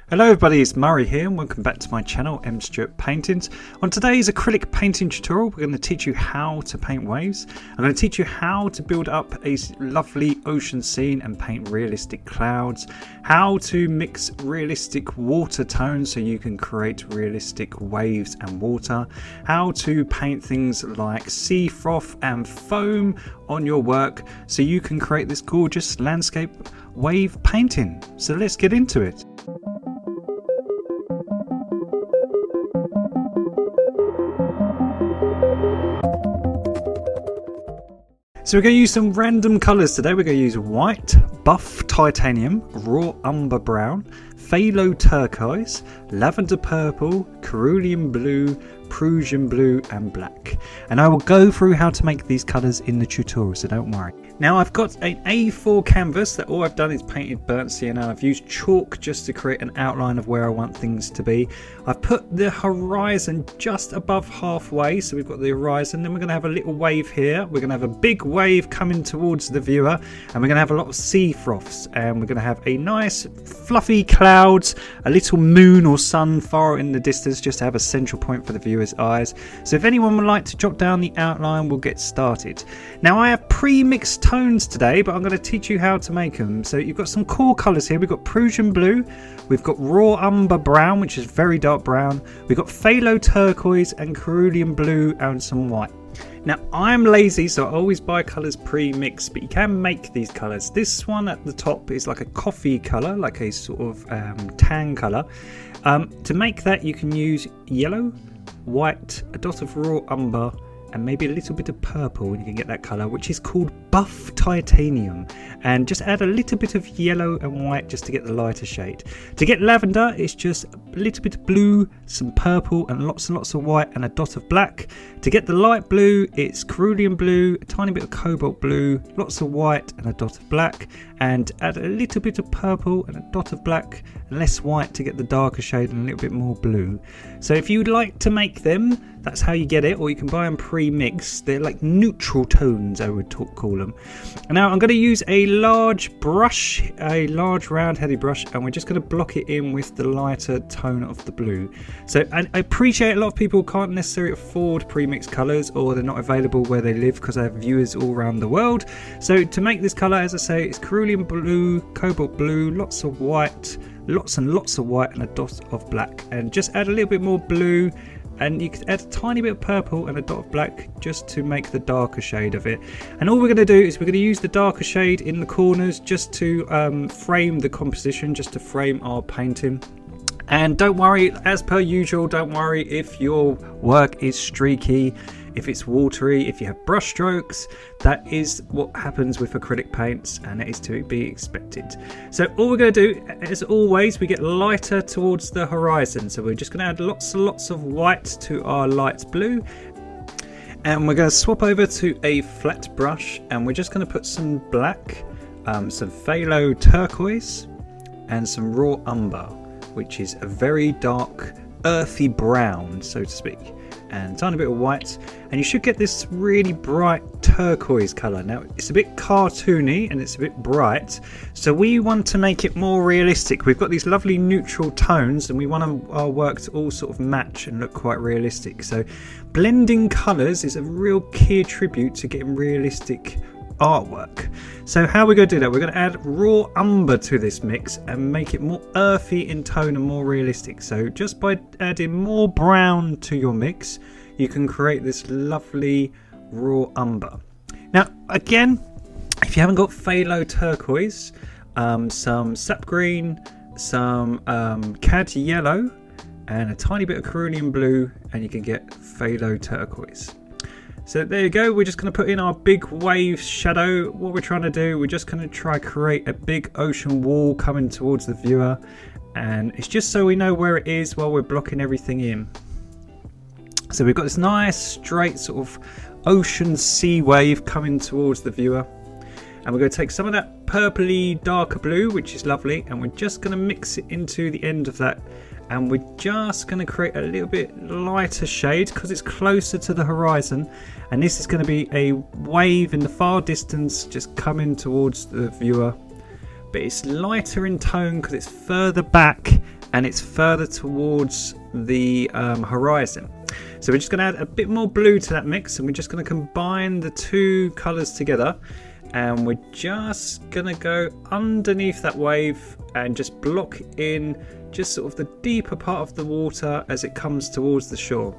Hello everybody, it's Murray here and welcome back to my channel, M Stuart Paintings. On today's acrylic painting tutorial, we're going to teach you how to paint waves. I'm going to teach you how to build up a lovely ocean scene and paint realistic clouds, how to mix realistic water tones so you can create realistic waves and water, how to paint things like sea froth and foam on your work so you can create this gorgeous landscape wave painting. So let's get into it. So we're going to use some random colours today. We're going to use white, buff titanium, raw umber brown, phthalo turquoise, lavender purple, cerulean blue, Prussian blue and black. And I will go through how to make these colours in the tutorial, so don't worry. Now I've got an A4 canvas that all I've done is painted burnt sienna. I've used chalk just to create an outline of where I want things to be. I've put the horizon just above halfway, so we've got the horizon. Then we're going to have a little wave here. We're going to have a big wave coming towards the viewer, and we're going to have a lot of sea froths, and we're going to have a nice fluffy clouds, a little moon or sun far in the distance just to have a central point for the viewer's eyes. So if anyone would like to jot down the outline, we'll get started. Now I have pre-mixed tones today, but I'm going to teach you how to make them. So you've got some core colours here. We've got Prussian blue, we've got raw umber brown, which is very dark brown, we've got phthalo turquoise and cerulean blue and some white. Now I'm lazy, so I always buy colours pre-mixed, but you can make these colours. This one at the top is like a coffee colour, like a sort of tan colour. To make that you can use yellow, white, a dot of raw umber and maybe a little bit of purple, and you can get that colour, which is called buff titanium. And just add a little bit of yellow and white just to get the lighter shade. To get lavender, it's just a little bit of blue, some purple and lots of white and a dot of black. To get the light blue, it's cerulean blue, a tiny bit of cobalt blue, lots of white and a dot of black, and add a little bit of purple and a dot of black and less white to get the darker shade and a little bit more blue. So if you'd like to make them, that's how you get it, or you can buy them pre-mixed. They're like neutral tones, I would call them. Now I'm going to use a large brush, a large round heady brush, and we're just going to block it in with the lighter tone of the blue. So I appreciate a lot of people can't necessarily afford pre-mixed colours, or they're not available where they live because I have viewers all around the world. So to make this colour, as I say, it's cerulean blue, cobalt blue, lots of white, lots and lots of white and a dot of black, and just add a little bit more blue, and you can add a tiny bit of purple and a dot of black just to make the darker shade of it. And all we're going to do is we're going to use the darker shade in the corners just to frame the composition, just to frame our painting. And don't worry, as per usual, don't worry if your work is streaky, if it's watery, if you have brush strokes. That is what happens with acrylic paints, and it is to be expected. So all we're going to do, as always, we get lighter towards the horizon. So we're just going to add lots of white to our light blue. And we're going to swap over to a flat brush, and we're just going to put some black, some phthalo turquoise, and some raw umber, which is a very dark, earthy brown, so to speak, and a tiny bit of white, and you should get this really bright turquoise colour. Now it's a bit cartoony and it's a bit bright, so we want to make it more realistic. We've got these lovely neutral tones and we want our work to all sort of match and look quite realistic. So blending colours is a real key attribute to getting realistic artwork. So how are we going to do that? We're going to add raw umber to this mix and make it more earthy in tone and more realistic. So just by adding more brown to your mix, you can create this lovely raw umber. Now again, if you haven't got phthalo turquoise, some sap green, some cad yellow and a tiny bit of cerulean blue, and you can get phthalo turquoise. So there you go, we're just going to put in our big wave shadow. What we're trying to do, we're just going to try create a big ocean wall coming towards the viewer, and it's just so we know where it is while we're blocking everything in. So we've got this nice straight sort of ocean sea wave coming towards the viewer, and we're going to take some of that purpley darker blue, which is lovely, and we're just going to mix it into the end of that, and we're just going to create a little bit lighter shade because it's closer to the horizon, and this is going to be a wave in the far distance just coming towards the viewer, but it's lighter in tone because it's further back and it's further towards the horizon. So we're just going to add a bit more blue to that mix, and we're just going to combine the two colours together, and we're just going to go underneath that wave and just block in just sort of the deeper part of the water as it comes towards the shore.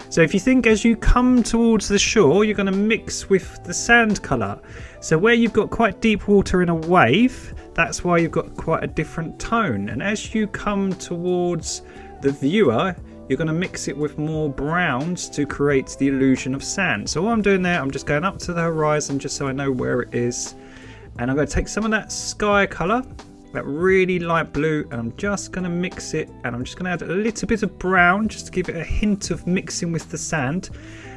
So if you think as you come towards the shore, you're going to mix with the sand colour. So where you've got quite deep water in a wave, that's why you've got quite a different tone. And as you come towards the viewer, you're going to mix it with more browns to create the illusion of sand. So what I'm doing there, I'm just going up to the horizon just so I know where it is. And I'm going to take some of that sky colour, that really light blue, and I'm just going to mix it, and I'm just going to add a little bit of brown just to give it a hint of mixing with the sand.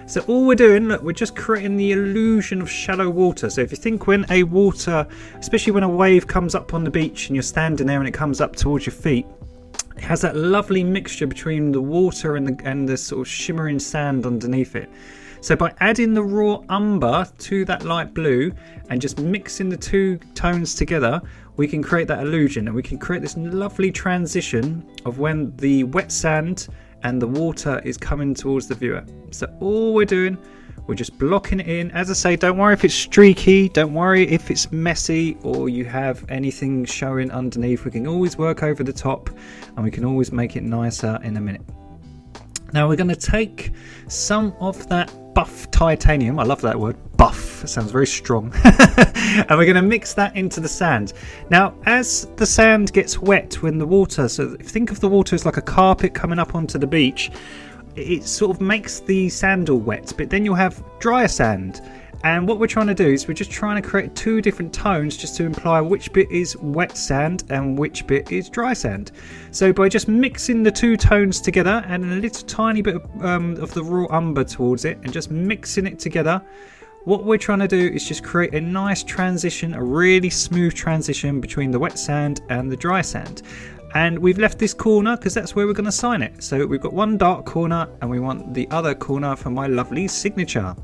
So all we're doing, look, we're just creating the illusion of shallow water. So if you think when a water, especially when a wave comes up on the beach and you're standing there and it comes up towards your feet, it has that lovely mixture between the water and the sort of shimmering sand underneath it. So by adding the raw umber to that light blue and just mixing the two tones together, we can create that illusion, and we can create this lovely transition of when the wet sand and the water is coming towards the viewer. So all we're doing, we're just blocking it in. As I say, don't worry if it's streaky, don't worry if it's messy or you have anything showing underneath. We can always work over the top, and we can always make it nicer in a minute. Now we're going to take some of that buff titanium, I love that word, buff, it sounds very strong, and we're going to mix that into the sand. Now as the sand gets wet when the water, so think of the water as like a carpet coming up onto the beach, it sort of makes the sand all wet, but then you'll have drier sand. And what we're trying to do is we're just trying to create two different tones just to imply which bit is wet sand and which bit is dry sand. So by just mixing the two tones together and a little tiny bit of the raw umber towards it and just mixing it together, what we're trying to do is just create a nice transition, a really smooth transition between the wet sand and the dry sand. And we've left this corner because that's where we're going to sign it. So we've got one dark corner and we want the other corner for my lovely signature.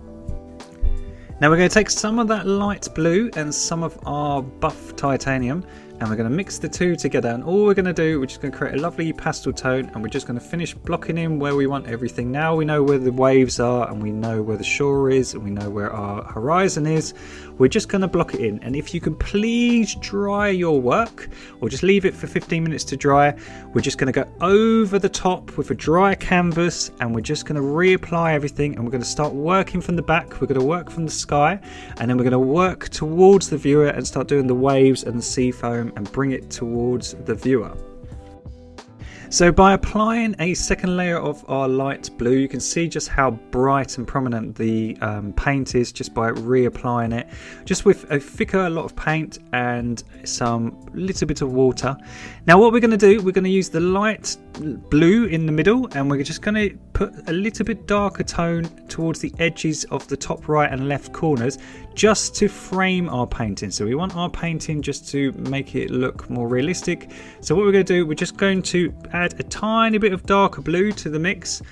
Now we're going to take some of that light blue and some of our buff titanium, and we're going to mix the two together, and all we're going to do, we're just going to create a lovely pastel tone, and we're just going to finish blocking in where we want everything. Now we know where the waves are, and we know where the shore is, and we know where our horizon is. We're just going to block it in, and if you can please dry your work or just leave it for 15 minutes to dry, we're just going to go over the top with a dry canvas, and we're just going to reapply everything, and we're going to start working from the back. We're going to work from the sky, and then we're going to work towards the viewer and start doing the waves and the sea foam and bring it towards the viewer. So by applying a second layer of our light blue, you can see just how bright and prominent the paint is just by reapplying it, just with a thicker lot of paint and some little bit of water. Now what we're going to do, we're going to use the light blue in the middle, and we're just going to put a little bit darker tone towards the edges of the top right and left corners just to frame our painting. So we want our painting just to make it look more realistic. So what we're going to do, we're just going to add a tiny bit of darker blue to the mix,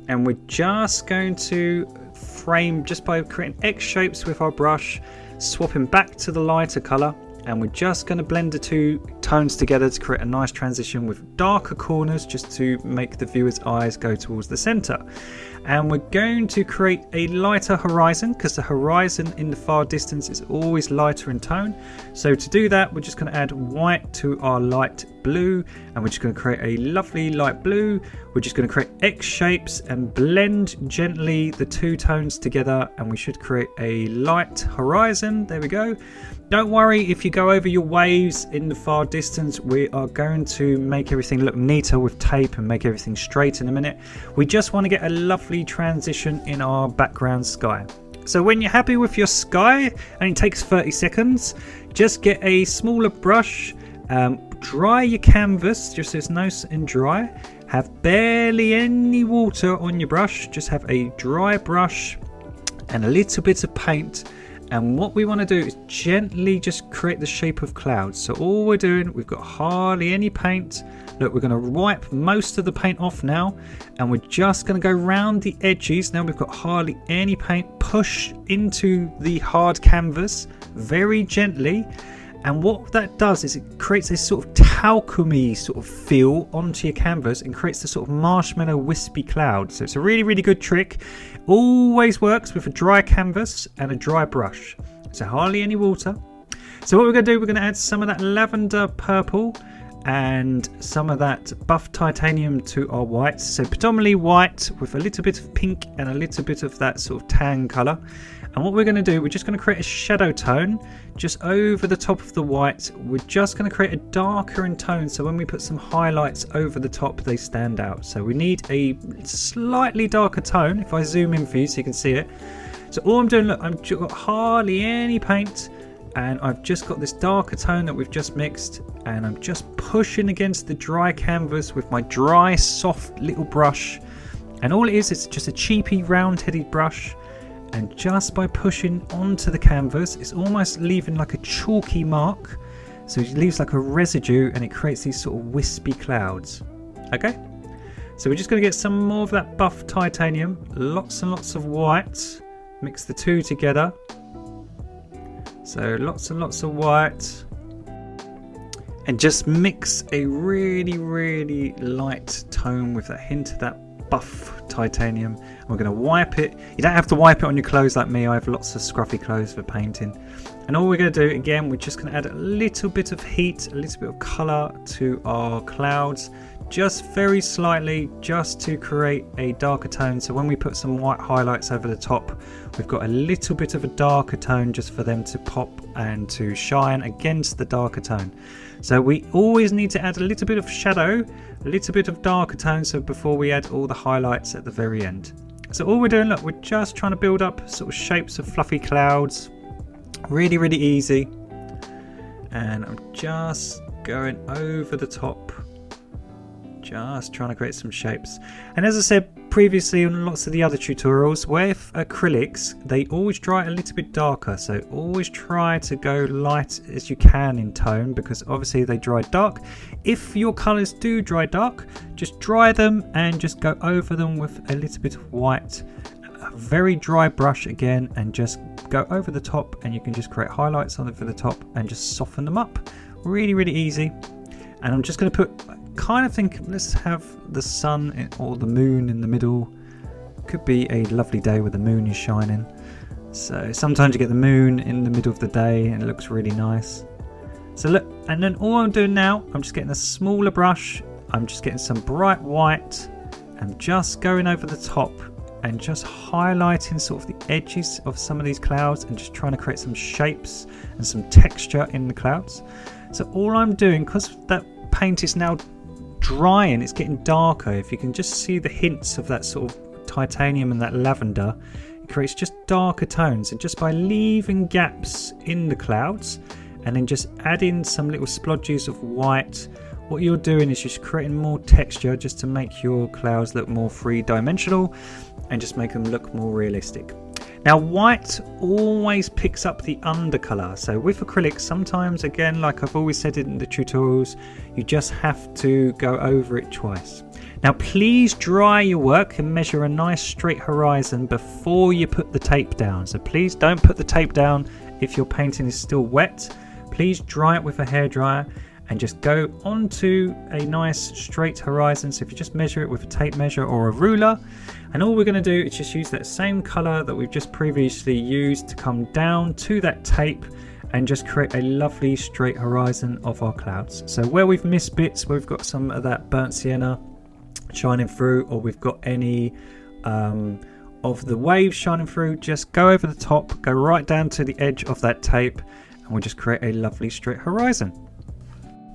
and we're just going to frame just by creating X shapes with our brush, swapping back to the lighter colour, and we're just going to blend the two tones together to create a nice transition with darker corners just to make the viewer's eyes go towards the centre. And we're going to create a lighter horizon because the horizon in the far distance is always lighter in tone. So to do that, we're just going to add white to our light blue, and we're just going to create a lovely light blue. We're just going to create X shapes and blend gently the two tones together, and we should create a light horizon. There we go. Don't worry if you go over your waves in the far distance. We are going to make everything look neater with tape and make everything straight in a minute. We just want to get a lovely transition in our background sky. So when you're happy with your sky and it takes 30 seconds, just get a smaller brush, dry your canvas just so it's nice and dry. Have barely any water on your brush, just have a dry brush and a little bit of paint. And what we want to do is gently just create the shape of clouds. So all we're doing, we've got hardly any paint. Look, we're going to wipe most of the paint off now, and we're just going to go round the edges. Now we've got hardly any paint. Push into the hard canvas very gently, And what that does is it creates this sort of talcum-y sort of feel onto your canvas and creates the sort of marshmallow wispy cloud. So it's a really, really good trick. Always works with a dry canvas and a dry brush. So hardly any water. So what we're going to do, we're going to add some of that lavender purple and some of that buff titanium to our whites. So predominantly white with a little bit of pink and a little bit of that sort of tan colour. And what we're going to do, we're just going to create a shadow tone just over the top of the white. We're just going to create a darker in tone, so when we put some highlights over the top, they stand out. So we need a slightly darker tone. If I zoom in for you so you can see it. So all I'm doing, look, I've got hardly any paint, and I've just got this darker tone that we've just mixed, and I'm just pushing against the dry canvas with my dry, soft little brush. And all it is, it's just a cheapy round-headed brush. And just by pushing onto the canvas, it's almost leaving like a chalky mark. So it leaves like a residue and it creates these sort of wispy clouds. Okay? So we're just going to get some more of that buff titanium. Lots and lots of white. Mix the two together. So lots and lots of white. And just mix a really, really light tone with a hint of that buff titanium. We're going to wipe it. You don't have to wipe it on your clothes like me. I have lots of scruffy clothes for painting. And all we're going to do, again, we're just going to add a little bit of heat, a little bit of colour to our clouds, just very slightly, just to create a darker tone. So when we put some white highlights over the top, we've got a little bit of a darker tone just for them to pop and to shine against the darker tone. So we always need to add a little bit of shadow, a little bit of darker tone, so before we add all the highlights at the very end. So all we're doing, look, we're just trying to build up sort of shapes of fluffy clouds. Really, really easy. And I'm just going over the top. Just trying to create some shapes. And as I said previously on lots of the other tutorials, with acrylics, they always dry a little bit darker. So always try to go light as you can in tone, because obviously they dry dark. If your colours do dry dark, just dry them and just go over them with a little bit of white. A very dry brush again, and just go over the top, and you can just create highlights on it for the top and just soften them up. Really, really easy. And I'm just going to put, kind of think, let's have the sun or the moon in the middle. Could be a lovely day where the moon is shining. So sometimes you get the moon in the middle of the day and it looks really nice. So look, and then all I'm doing now, I'm just getting a smaller brush. I'm just getting some bright white and just going over the top and just highlighting sort of the edges of some of these clouds and just trying to create some shapes and some texture in the clouds. So all I'm doing, because that paint is now drying, it's getting darker. If you can just see the hints of that sort of titanium and that lavender, it creates just darker tones. And just by leaving gaps in the clouds and then just adding some little splodges of white, what you're doing is just creating more texture just to make your clouds look more three-dimensional and just make them look more realistic. Now white always picks up the undercolor, so with acrylics sometimes, again, like I've always said in the tutorials, you just have to go over it twice. Now please dry your work and measure a nice straight horizon before you put the tape down. So please don't put the tape down if your painting is still wet. Please dry it with a hairdryer and just go onto a nice straight horizon. So if you just measure it with a tape measure or a ruler, and all we're going to do is just use that same color that we've just previously used to come down to that tape and just create a lovely straight horizon of our clouds. So where we've missed bits, where we've got some of that burnt sienna shining through, or we've got any of the waves shining through, just go over the top, go right down to the edge of that tape, and we'll just create a lovely straight horizon.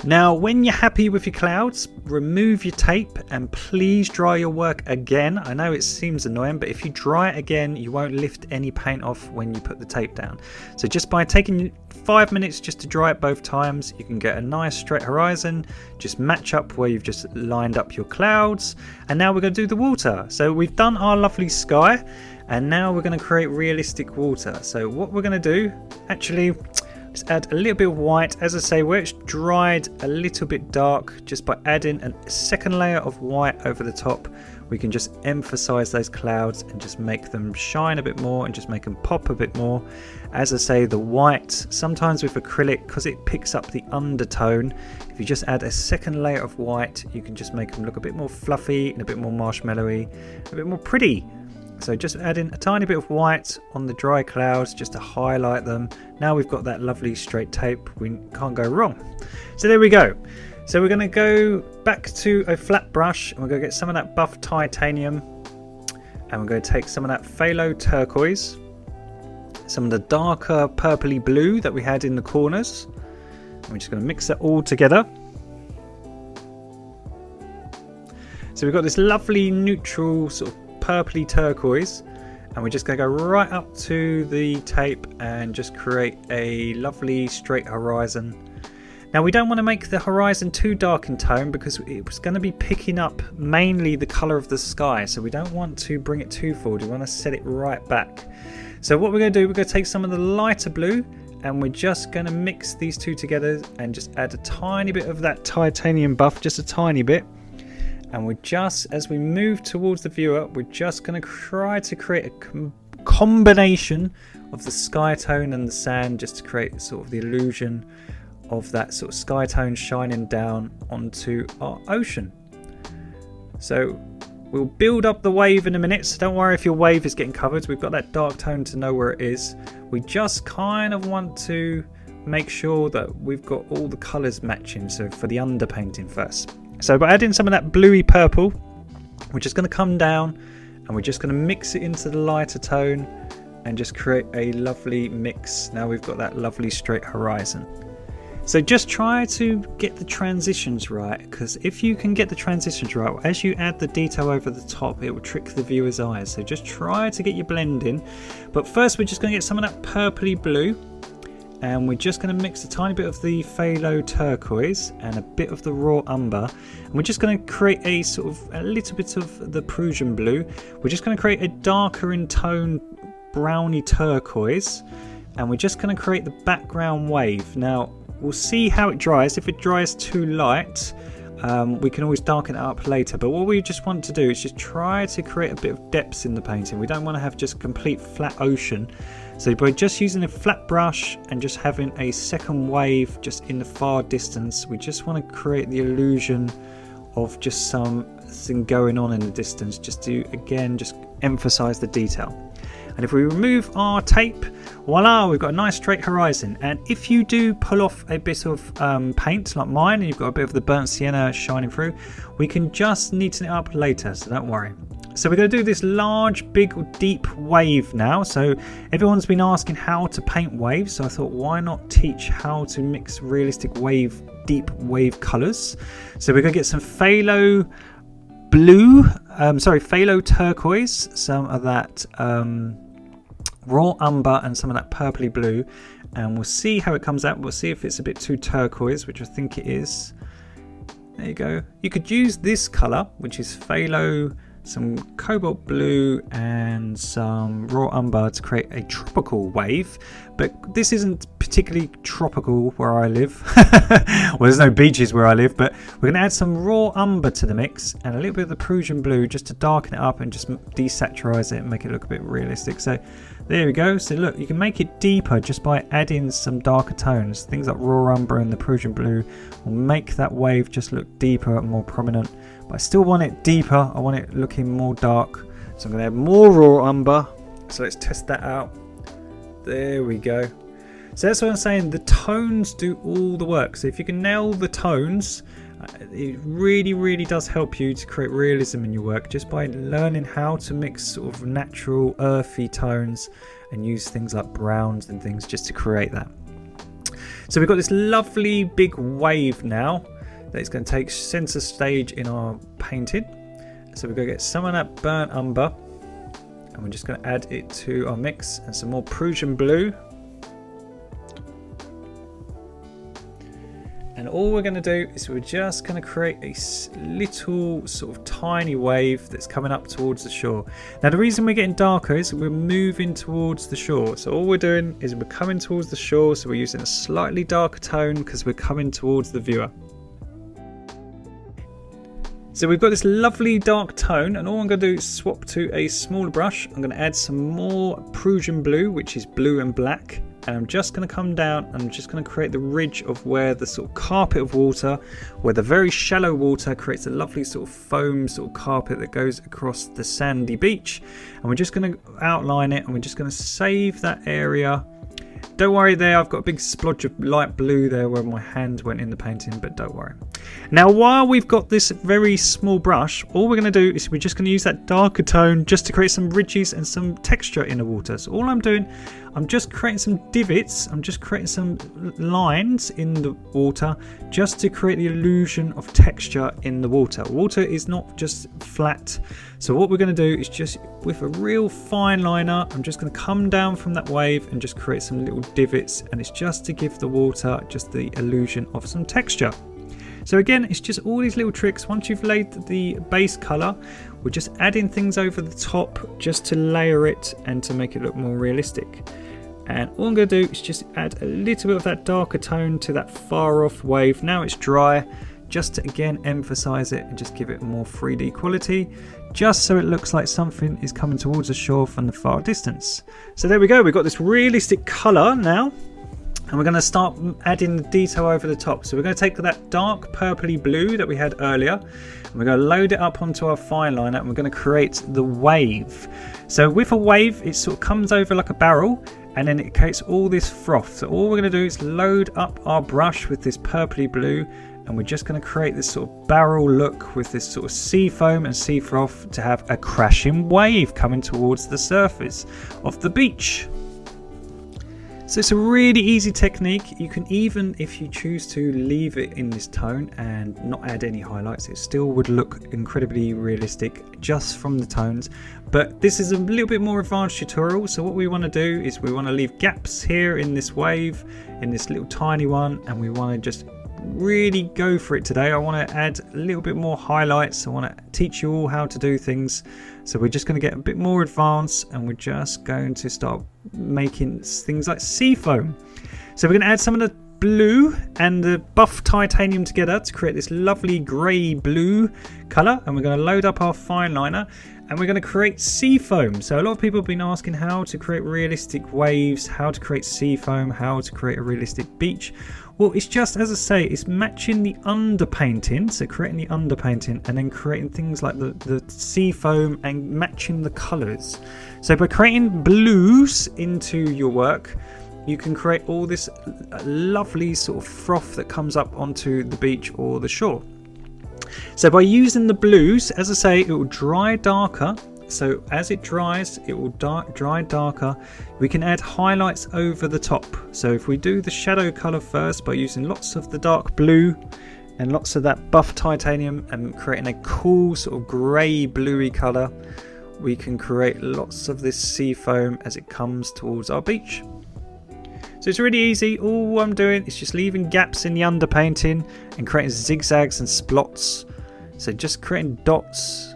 Now when you're happy with your clouds, remove your tape and please dry your work again. I know it seems annoying, but if you dry it again, you won't lift any paint off when you put the tape down. So just by taking 5 minutes just to dry it both times, you can get a nice straight horizon. Just match up where you've just lined up your clouds. And now we're going to do the water. So we've done our lovely sky, and now we're going to create realistic water. So what we're going to do, actually, Let's add a little bit of white. As I say, where it's dried a little bit dark, just by adding a second layer of white over the top, we can just emphasize those clouds and just make them shine a bit more and just make them pop a bit more. As I say, the white, sometimes with acrylic, because it picks up the undertone, if you just add a second layer of white, you can just make them look a bit more fluffy and a bit more marshmallowy, a bit more pretty. So just adding a tiny bit of white on the dry clouds just to highlight them. Now we've got that lovely straight tape, we can't go wrong. So there we go. So we're going to go back to a flat brush and we're going to get some of that buff titanium, and we're going to take some of that phthalo turquoise, some of the darker purpley blue that we had in the corners, and we're just going to mix that all together. So we've got this lovely neutral sort of purpley turquoise, and we're just going to go right up to the tape and just create a lovely straight horizon. Now we don't want to make the horizon too dark in tone because it's going to be picking up mainly the colour of the sky, so we don't want to bring it too forward, we want to set it right back. So what we're going to do, we're going to take some of the lighter blue and we're just going to mix these two together and just add a tiny bit of that titanium buff, just a tiny bit. And we're just, as we move towards the viewer, we're just going to try to create a combination of the sky tone and the sand, just to create sort of the illusion of that sort of sky tone shining down onto our ocean. So we'll build up the wave in a minute, so don't worry if your wave is getting covered. We've got that dark tone to know where it is. We just kind of want to make sure that we've got all the colours matching, so for the underpainting first. So by adding some of that bluey purple, we're just going to come down and we're just going to mix it into the lighter tone and just create a lovely mix. Now we've got that lovely straight horizon. So just try to get the transitions right, because if you can get the transitions right, as you add the detail over the top, it will trick the viewer's eyes. So just try to get your blend in. But first we're just going to get some of that purpley blue, and we're just going to mix a tiny bit of the phthalo turquoise and a bit of the raw umber, and we're just going to create a sort of a little bit of the Prussian blue. We're just going to create a darker in tone browny turquoise, and we're just going to create the background wave. Now we'll see how it dries. If it dries too light, we can always darken it up later, but what we just want to do is just try to create a bit of depth in the painting. We don't want to have just complete flat ocean. So by just using a flat brush and just having a second wave just in the far distance, we just want to create the illusion of just something going on in the distance, just to again just emphasize the detail. And if we remove our tape, voila, we've got a nice straight horizon. And if you do pull off a bit of paint like mine, and you've got a bit of the burnt sienna shining through, we can just neaten it up later, so don't worry. So we're going to do this large, big, deep wave now. So everyone's been asking how to paint waves, so I thought, why not teach how to mix realistic wave, deep wave colours. So we're going to get some phthalo blue, phthalo turquoise, some of that raw umber and some of that purpley blue, and we'll see how it comes out. We'll see if it's a bit too turquoise, which I think it is. There you go. You could use this colour, which is phthalo, some cobalt blue and some raw umber to create a tropical wave, but this isn't particularly tropical where I live. Well, there's no beaches where I live, but we're going to add some raw umber to the mix and a little bit of the Prussian blue just to darken it up and just desaturize it and make it look a bit realistic. So there we go. So look, you can make it deeper just by adding some darker tones. Things like raw umber and the Prussian blue will make that wave just look deeper and more prominent. But I still want it deeper, I want it looking more dark. So I'm going to add more raw umber. So let's test that out. There we go. So that's what I'm saying, the tones do all the work. So if you can nail the tones, it really, really does help you to create realism in your work, just by learning how to mix sort of natural, earthy tones and use things like browns and things just to create that. So we've got this lovely big wave now that is going to take center stage in our painting. So we're going to get some of that burnt umber and we're just going to add it to our mix, and some more Prussian blue. And And all we're going to do is we're just going to create a little sort of tiny wave that's coming up towards the shore. Now the reason we're getting darker is we're moving towards the shore. So all we're doing is we're coming towards the shore, so we're using a slightly darker tone because we're coming towards the viewer. So we've got this lovely dark tone, and all I'm going to do is swap to a smaller brush. I'm going to add some more Prussian blue, which is blue and black. And I'm just going to come down and I'm just going to create the ridge of where the sort of carpet of water, where the very shallow water creates a lovely sort of foam sort of carpet that goes across the sandy beach. And we're just going to outline it, and we're just going to save that area. Don't worry there, I've got a big splodge of light blue there where my hand went in the painting, but don't worry. Now while we've got this very small brush, all we're going to do is we're just going to use that darker tone just to create some ridges and some texture in the water. So all I'm doing, I'm just creating some divots, I'm just creating some lines in the water just to create the illusion of texture in the water. Water is not just flat. So what we're going to do is just with a real fine liner, I'm just going to come down from that wave and just create some little divots, and it's just to give the water just the illusion of some texture. So again, it's just all these little tricks. Once you've laid the base colour, we're just adding things over the top just to layer it and to make it look more realistic. And all I'm going to do is just add a little bit of that darker tone to that far off wave. Now it's dry, just to again emphasize it and just give it more 3D quality, just so it looks like something is coming towards the shore from the far distance. So there we go, we've got this realistic colour now, and we're going to start adding the detail over the top. So we're going to take that dark purpley blue that we had earlier, and we're going to load it up onto our fine liner, and we're going to create the wave. So with a wave, it sort of comes over like a barrel, and then it creates all this froth. So all we're going to do is load up our brush with this purpley blue, and we're just going to create this sort of barrel look with this sort of sea foam and sea froth to have a crashing wave coming towards the surface of the beach. So it's a really easy technique. You can even, if you choose to, leave it in this tone and not add any highlights, it still would look incredibly realistic just from the tones. But this is a little bit more advanced tutorial, so what we want to do is we want to leave gaps here in this wave, in this little tiny one, and we want to just really go for it today. I want to add a little bit more highlights. I want to teach you all how to do things. So we're just going to get a bit more advanced, and we're just going to start making things like sea foam. So we're going to add some of the blue and the buff titanium together to create this lovely grey blue colour, and we're going to load up our fine liner, and we're going to create sea foam. So a lot of people have been asking how to create realistic waves, how to create sea foam, how to create a realistic beach. Well, it's just, as I say, it's matching the underpainting, so creating the underpainting and then creating things like the sea foam and matching the colours. So by creating blues into your work, you can create all this lovely sort of froth that comes up onto the beach or the shore. So by using the blues, as I say, it will dry darker. So as it dries, it will dry darker. We can add highlights over the top. So if we do the shadow colour first by using lots of the dark blue and lots of that buff titanium and creating a cool sort of grey bluey colour, we can create lots of this sea foam as it comes towards our beach. So it's really easy. All I'm doing is just leaving gaps in the underpainting and creating zigzags and splots. So just creating dots.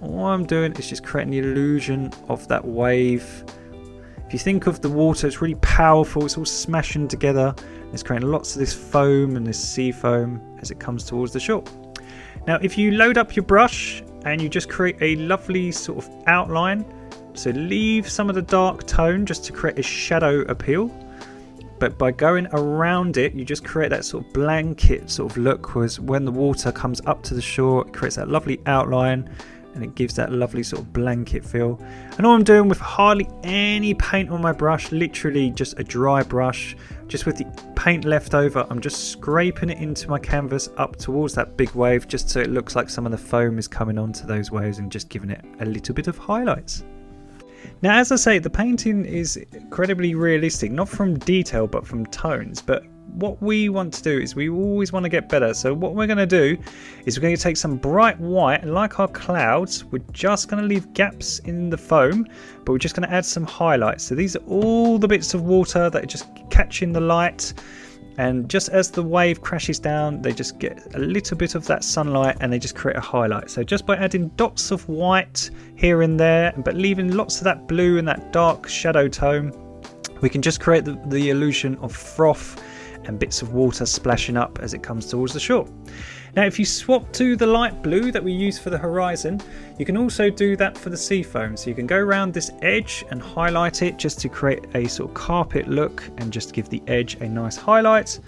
All I'm doing is just creating the illusion of that wave. If you think of the water, it's really powerful. It's all smashing together. It's creating lots of this foam and this sea foam as it comes towards the shore. Now, if you load up your brush and you just create a lovely sort of outline, so leave some of the dark tone just to create a shadow appeal. But by going around it, you just create that sort of blanket sort of look, whereas when the water comes up to the shore, it creates that lovely outline and it gives that lovely sort of blanket feel. And all I'm doing with hardly any paint on my brush, literally just a dry brush, just with the paint left over, I'm just scraping it into my canvas up towards that big wave, just so it looks like some of the foam is coming onto those waves and just giving it a little bit of highlights. Now, as I say, the painting is incredibly realistic, not from detail but from tones. But what we want to do is we always want to get better. So what we're going to do is we're going to take some bright white, and like our clouds, we're just going to leave gaps in the foam, but we're just going to add some highlights. So these are all the bits of water that are just catching the light, and just as the wave crashes down, they just get a little bit of that sunlight and they just create a highlight. So just by adding dots of white here and there, but leaving lots of that blue and that dark shadow tone, we can just create the illusion of froth and bits of water splashing up as it comes towards the shore. Now if you swap to the light blue that we use for the horizon, you can also do that for the sea foam. So you can go around this edge and highlight it just to create a sort of carpet look and just give the edge a nice highlight.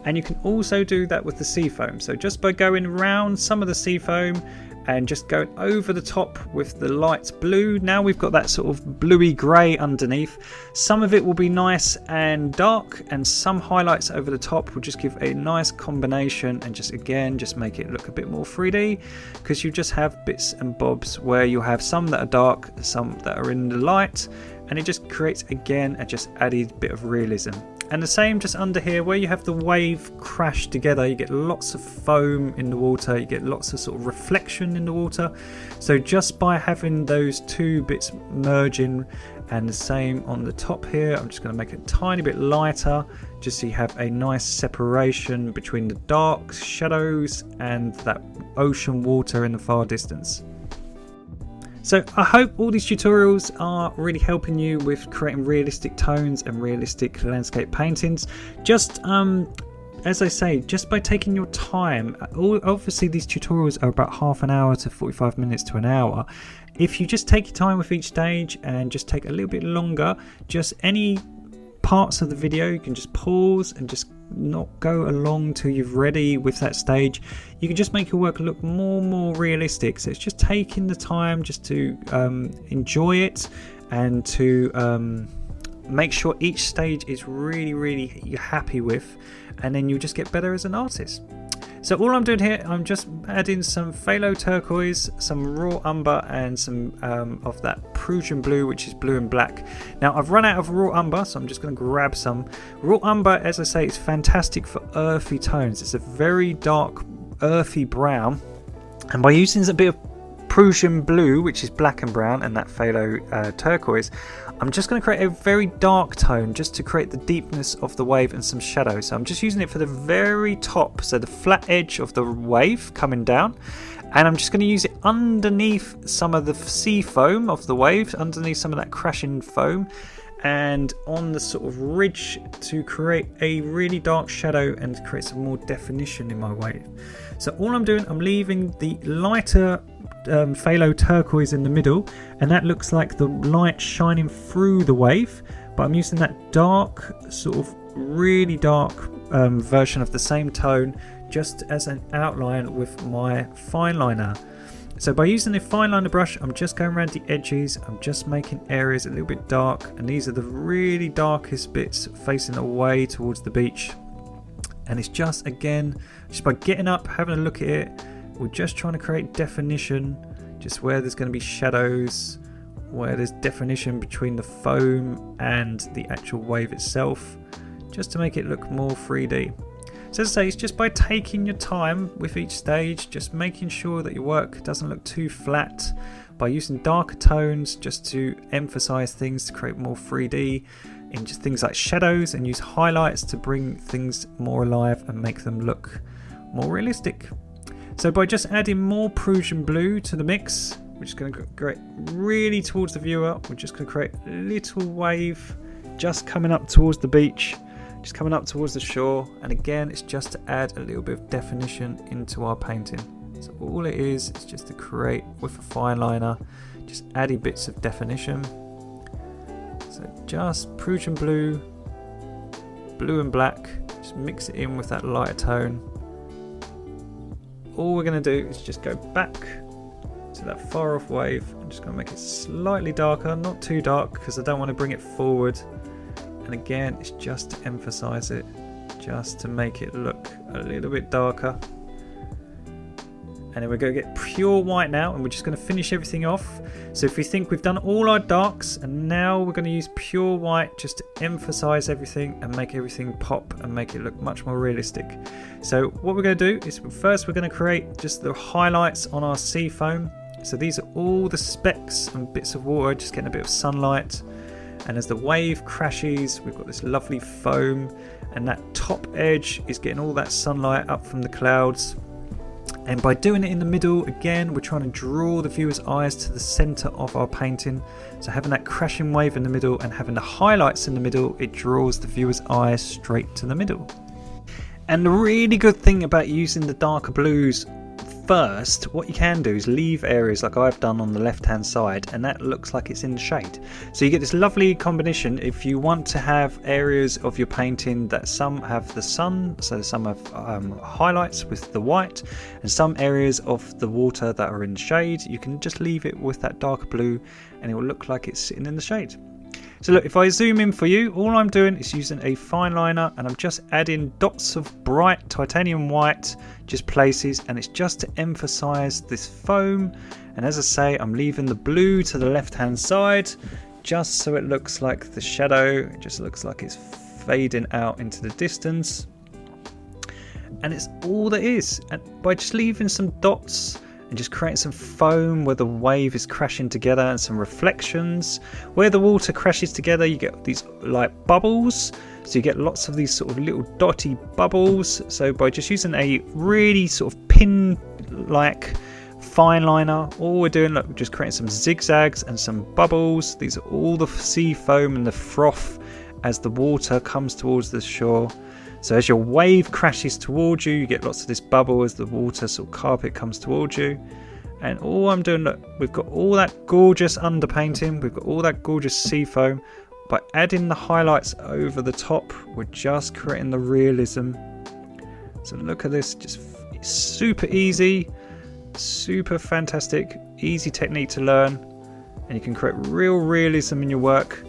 And you can also do that with the sea foam. So just by going around some of the sea foam and just going over the top with the light blue, now we've got that sort of bluey grey underneath. Some of it will be nice and dark, and some highlights over the top will just give a nice combination and just make it look a bit more 3D, because you just have bits and bobs where you'll have some that are dark, some that are in the light, and it just creates again a just added bit of realism. And the same just under here where you have the wave crash together, you get lots of foam in the water, you get lots of sort of reflection in the water. So just by having those two bits merging, and the same on the top here, I'm just going to make it a tiny bit lighter just so you have a nice separation between the dark shadows and that ocean water in the far distance. So I hope all these tutorials are really helping you with creating realistic tones and realistic landscape paintings. Just as I say, just by taking your time, obviously these tutorials are about half an hour to 45 minutes to an hour. If you just take your time with each stage and just take a little bit longer, just any parts of the video you can just pause and just not go along till you've ready with that stage. You can just make your work look more realistic. So it's just taking the time just to enjoy it and to make sure each stage is really you're happy with, and then you'll just get better as an artist. So all I'm doing here, I'm just adding some phthalo turquoise, some raw umber, and some of that Prussian blue, which is blue and black. Now I've run out of raw umber, so I'm just going to grab some. Raw umber, as I say, is fantastic for earthy tones. It's a very dark earthy brown, and by using a bit of Prussian blue, which is black and brown, and that phthalo turquoise, I'm just going to create a very dark tone just to create the deepness of the wave and some shadow. So I'm just using it for the very top, so the flat edge of the wave coming down, and I'm just going to use it underneath some of the sea foam of the waves, underneath some of that crashing foam, and on the sort of ridge to create a really dark shadow and create some more definition in my wave. So all I'm doing, I'm leaving the lighter phthalo turquoise in the middle, and that looks like the light shining through the wave, but I'm using that dark, sort of really dark version of the same tone just as an outline with my fine liner. So by using the fine liner brush, I'm just going around the edges, I'm just making areas a little bit dark, and these are the really darkest bits facing away towards the beach. And it's just, again, just by getting up, having a look at it, we're just trying to create definition, just where there's going to be shadows, where there's definition between the foam and the actual wave itself, just to make it look more 3D. So as I say, it's just by taking your time with each stage, just making sure that your work doesn't look too flat, by using darker tones just to emphasize things, to create more 3D in just things like shadows, and use highlights to bring things more alive and make them look more realistic. So by just adding more Prussian blue to the mix, we're just going to create really towards the viewer, we're just going to create a little wave just coming up towards the beach, just coming up towards the shore, and again it's just to add a little bit of definition into our painting. So all it is just to create with a fine liner, just adding bits of definition. So just Prussian blue, blue and black, just mix it in with that lighter tone. All we're going to do is just go back to that far off wave. I'm just going to make it slightly darker, not too dark because I don't want to bring it forward. And again, it's just to emphasize it, just to make it look a little bit darker. And then we're going to get pure white now, and we're just going to finish everything off. So if we think we've done all our darks, and now we're going to use pure white just to emphasize everything and make everything pop and make it look much more realistic. So what we're going to do is first we're going to create just the highlights on our sea foam. So these are all the specks and bits of water, just getting a bit of sunlight. and as the wave crashes, we've got this lovely foam, and that top edge is getting all that sunlight up from the clouds. And by doing it in the middle, again, we're trying to draw the viewer's eyes to the center of our painting. So having that crashing wave in the middle and having the highlights in the middle, it draws the viewer's eyes straight to the middle. And the really good thing about using the darker blues first, what you can do is leave areas like I've done on the left hand side, and that looks like it's in the shade. So you get this lovely combination. If you want to have areas of your painting that some have the sun, so some have highlights with the white, and some areas of the water that are in the shade, you can just leave it with that darker blue and it will look like it's sitting in the shade. So look, if I zoom in for you, all I'm doing is using a fine liner, and I'm just adding dots of bright titanium white, just places, and it's just to emphasize this foam. And as I say, I'm leaving the blue to the left hand side, just so it looks like the shadow, it just looks like it's fading out into the distance. And it's all there is. And by just leaving some dots and just creating some foam where the wave is crashing together, and some reflections where the water crashes together, you get these like bubbles. So you get lots of these sort of little dotty bubbles. So by just using a really sort of pin like fine liner, all we're doing, look, we're just creating some zigzags and some bubbles. These are all the sea foam and the froth as the water comes towards the shore. So as your wave crashes towards you, you get lots of this bubble as the water sort of carpet comes towards you. And all I'm doing, look, we've got all that gorgeous underpainting, we've got all that gorgeous sea foam. By adding the highlights over the top, we're just creating the realism. So look at this, just super easy, super fantastic, easy technique to learn. And you can create real realism in your work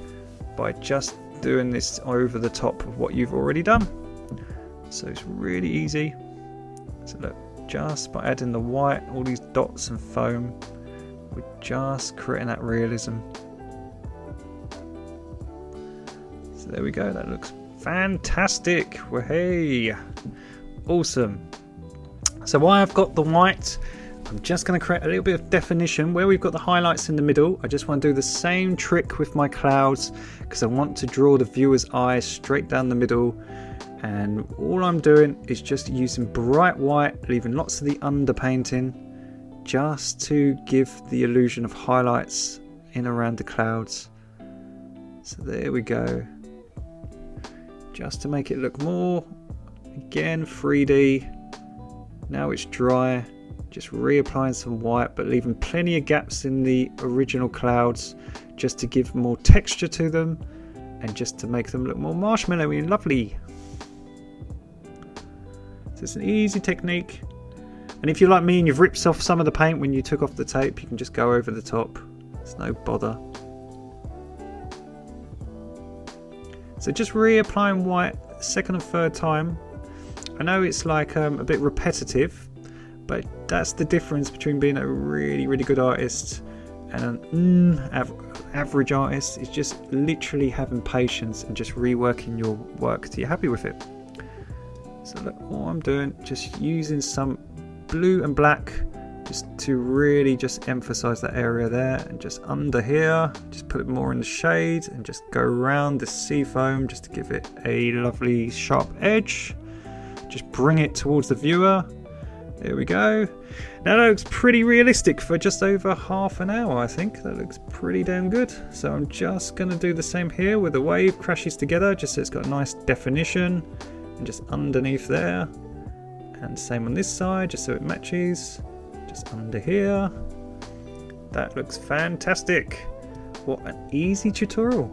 by just doing this over the top of what you've already done. So it's really easy. So look, just by adding the white, all these dots and foam, we're just creating that realism. So there we go, that looks fantastic. Well, hey, awesome. So while I've got the white, I'm just going to create a little bit of definition where we've got the highlights in the middle. I just want to do the same trick with my clouds because I want to draw the viewer's eyes straight down the middle. And all I'm doing is just using bright white, leaving lots of the underpainting, just to give the illusion of highlights in around the clouds. So there we go. Just to make it look more, again, 3D. Now it's dry, just reapplying some white, but leaving plenty of gaps in the original clouds, just to give more texture to them, and just to make them look more marshmallowy and lovely. So it's an easy technique, and if you're like me and you've ripped off some of the paint when you took off the tape, you can just go over the top. It's no bother. So just reapplying white second and third time. I know it's like a bit repetitive, but that's the difference between being a really, really good artist and an average artist. Is just literally having patience and just reworking your work till you're happy with it. So look, all I'm doing, just using some blue and black just to really just emphasize that area there, and just under here, just put it more in the shade and just go around the sea foam just to give it a lovely sharp edge. Just bring it towards the viewer. There we go. Now that looks pretty realistic for just over half an hour, I think. That looks pretty damn good. So I'm just going to do the same here where the wave crashes together, just so it's got a nice definition. And just underneath there. And same on this side, just so it matches. Just under here. That looks fantastic. What an easy tutorial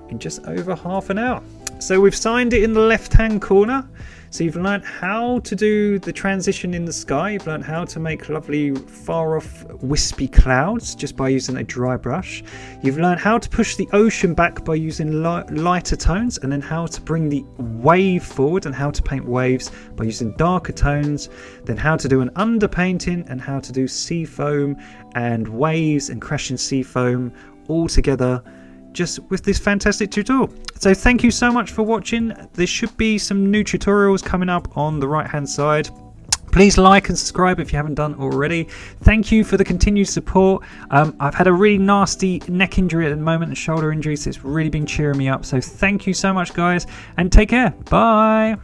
in just over half an hour. So we've signed it in the left hand corner. So you've learned how to do the transition in the sky. You've learned how to make lovely far off wispy clouds just by using a dry brush. You've learned how to push the ocean back by using lighter tones, and then how to bring the wave forward and how to paint waves by using darker tones. Then how to do an underpainting and how to do sea foam and waves and crashing sea foam all together, just with this fantastic tutorial. So thank you so much for watching. There should be some new tutorials coming up on the right hand side. Please like and subscribe if you haven't done already. Thank you for the continued support. I've had a really nasty neck injury at the moment and shoulder injury, so it's really been cheering me up. So thank you so much, guys, and take care. Bye.